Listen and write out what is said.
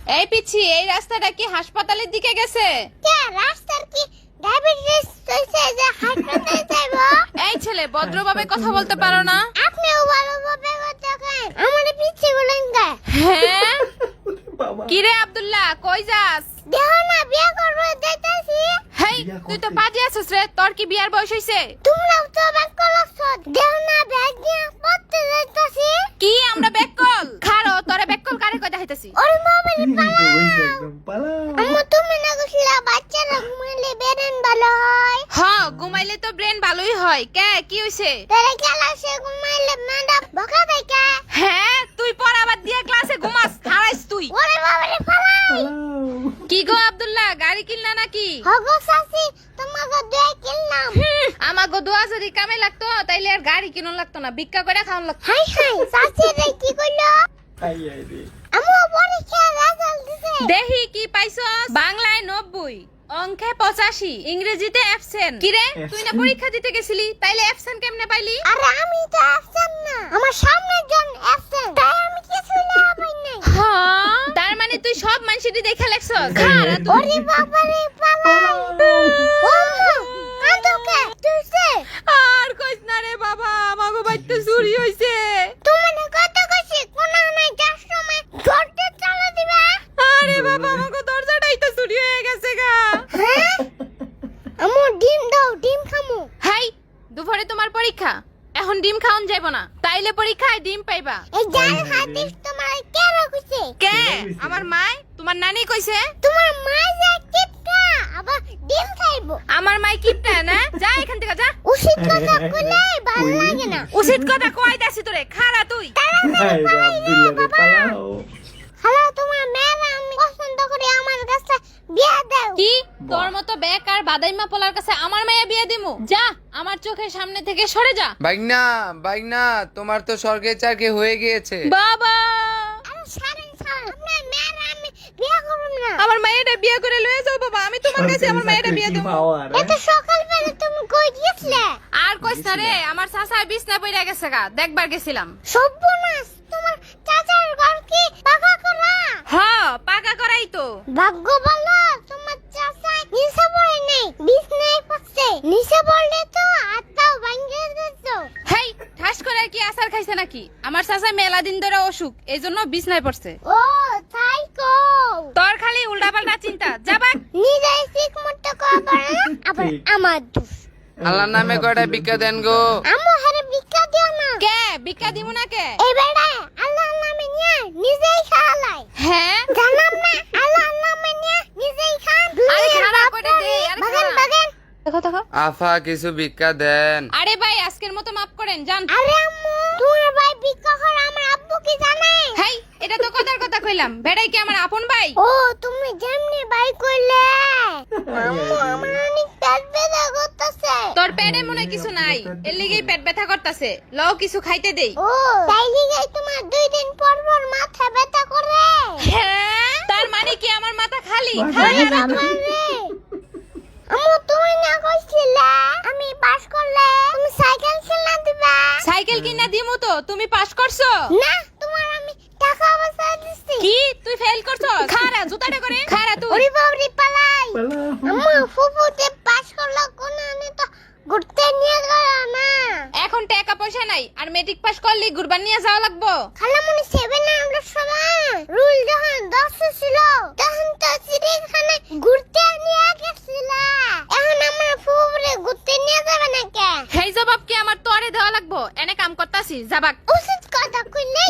এই পিচ্ছি, এই রাস্তাটা কি হাসপাতালের দিকে গেছে? কে রাস্তার কি ডায়াবেটিস হইছে যে হাসপাতালে যাইব? এই ছেলে, ভদ্রভাবে কথা বলতে পারো না? আপনিও ভালোভাবে কথা কন, আমারে পিছে বলেন কা? হ্যাঁ, কি রে আব্দুল্লাহ, কই যাস? দেহ না বিয়া করব যাইতাছি। হেই, তুই তো পাজি আছিস রে, তোর কি বিয়ার বয়স হইছে? তোমরাও তো ব্যাক করছো, দেহ না ব্যাগ নিয়ে পড়তে যাইতাছি। কি আমরা বেককল? খারো, তোরে বেককল কারে কই দেখাইতাছি? ওরে বাবারে পালা আম্মু তুমি না কইছিলা বাচ্চারা ঘুমাইলে বেরেন ভালো হয়? হ্যাঁ, ঘুমাইলে তো ব্রেন ভালোই হয়। কে, কি হইছে? তারে ক্লাসে ঘুমাইলে ম্যাডাম বকা দেয় কে? হ্যাঁ, তুই পড়াবার দিয়া ক্লাসে ঘুমাস, হারাইস তুই। ওরে বাবারে পালাই। কি গো আব্দুল্লাহ, গাড়ি কিনলা নাকি? হগো সাসি তোমাকে দুই কিনলাম। আমাগো দোয়া যদি কামে লাগতো তাইলে আর গাড়ি কিনুন লাগতো না, ভিক্ষা করে খাওয়ান লাগতো। হাই হাই সাসি রে কি কইলো? আই আই রে আম্মু পরীক্ষা রেজাল্ট দিছে। দেখি কি পাইছস? বাংলায় 90, অঙ্কে 85, ইংরেজিতে অ্যাবসেন্ট। কি রে, তুই না পরীক্ষা দিতে গেছিলি, তাইলে অ্যাবসেন্ট কেমনে পাইলি? আরে আমি তো অ্যাবসেন্ট না, আমার সামনের জন অ্যাবসেন্ট, তাই আমি কিছু না পাই নাই। হ্যাঁ, তার মানে তুই সব মানুষেরই দেখে লেখছস? খারা তুই। ওরে বাবারে পালাই। ও আন্দোকে তুইছে আর কইস না রে বাবা, আমাগো বাইতে চুরি হইছে। তুমি না কত কইছি কোন নাই যার সময় ধরতে চালা দিবা। আরে বাবা, আমাগো দরজাটাই তো চুরি হয়ে গেছে গা। হ্যাঁ আম্মু ডিম দাও, ডিম খামু। হাই, দুপুরে তোমার পরীক্ষা, এখন ডিম খাওন যাইব না, তাইলে পরীক্ষায় ডিম পাইবা। এই জাল হাদিস তোমার কে রাখছে? কে? আমার মাই? তোমার নানি কইছে? তোমার মা যে কিপটা আবার ডিম খাইবো। আমার মাই কিপটা না? যা এখান থেকে যা। উচিত কথা কইলে ভালো লাগে না। উচিত কথা কইতাছি তোরে, খারা তুই। আই রে আব্দুল্লাহ রে পালাও হ্যালো তোমার মেয়েরা আমি পছন্দ করি, আমার কাছে বিয়ে দাও। কি তোর মতো বেকার বাদাইমা পোলার কাছে আমার মেয়ে বিয়ে দিমু? যা, আমার চোখের সামনে থেকে সরে যা। বাইগনা বাইগনা, তোমার তো স্বর্গে চাকরি হয়ে গিয়েছে। বাবা, আরে সারেন সারেন, আপনার মেয়েরা আমি বিয়ে করব না। আমার মেয়েটা বিয়ে করে লয়ে যাও বাবা, আমি তোমার কাছে আমার মেয়েটা বিয়ে দেব। এত সকালবেলা তুমি কই গিয়েছিলে? আর কইস না রে, আমার চাচা বিছনা পইরা গেছে গা, দেখবার গেছিলাম। সর্বনাশ, তোমার চাচার ঘর কি পাকা করা? হ্যাঁ, পাকা করাই তো। ভাগ্য ভালো তোমার চাচা নিচে পড়ে নেই, বিছনায় পড়ছে। নিচে পড়লে তো হাতটাও ভাঙিয়ে দিত। হেই, ঠাস করে কি আচার খাইছে নাকি? আমার চাচা মেলা দিন ধরে অসুখ, এইজন্য বিছনায় পড়ছে। ও তাই কও। তোর খালি উল্টাপাল্টা চিন্তা, যাবা। নিজেই ঠিক মতো করা আবার আমার দোষ। আল্লাহর নামে কয়টা ভিক্ষা দেন গো। আমু হারে ভিক্ষা দিও না। কে ভিক্ষা দিমু না কে? এই বেড়া আল্লাহর নামে নিয়ে নিজেই খাওয়ালাই। হ্যাঁ, জানাম না আল্লাহর নামে নিয়ে নিজেই খান। আরে খারাপ করে দে, আরে বাগান খারাপ। বাগান। দেখো দেখো। আফা কিছু ভিক্ষা দেন। আরে ভাই, আজকের মতো মাফ করেন, জান। আরে আম্মু তোমার ভাই ভিক্ষা করে আমার আব্বু কি জানে? হেই, এটা তো কথার কথা কইলাম, ভেড়াই কি আমার আপন ভাই? ও তুমি যেমনি ভাই কইলে। আম্মু আমার অনেক পেট ব্যথা করতেছে। তোর পেটে মনে হয় কিছু নাই, এর লিগেই পেট ব্যথা করতেছে। লও কিছু খাইতে দেই। ও তাই লিগাই তোমার 2 দিন পর পর মাথা ব্যথা করে। হ্যাঁ, তার মানে কি আমার মাথা খালি? আরে বাবা রে, আম্মু তুমি না কইছিলা আমি পাস করলে তুমি সাইকেল কিনা দিবা? সাইকেল কিনা দিমু তো, তুমি পাস করছো? না তোমার আমি টাকা বাঁচা দিছি। কি তুই ফেল করছস? খারা জুতাটা করে খারা তুই। ওরে বাবরে পালাই। পালাও আম্মু ফুফুতে পাস করলো কোন আনে তো ঘুরতে নিয়ে গেল না। এখন টাকা পয়সা নাই, আর মেট্রিক পাস করলি গুরবান নিয়ে যাওয়া লাগবো। খালামুনি 7 এ আমরা সময় রুল যখন 10 ছিল তখন তো চিড়িয়াখানা ঘুরতে নিয়ে গেছিল। এখন আমরা ফুফুরে ঘুরতে নিয়ে যাবে না কে? হেই জবাব কি আমার তোরে দেওয়া লাগবো? এনে কাম করতাছি, যাবাক। উচিত কথা কইলে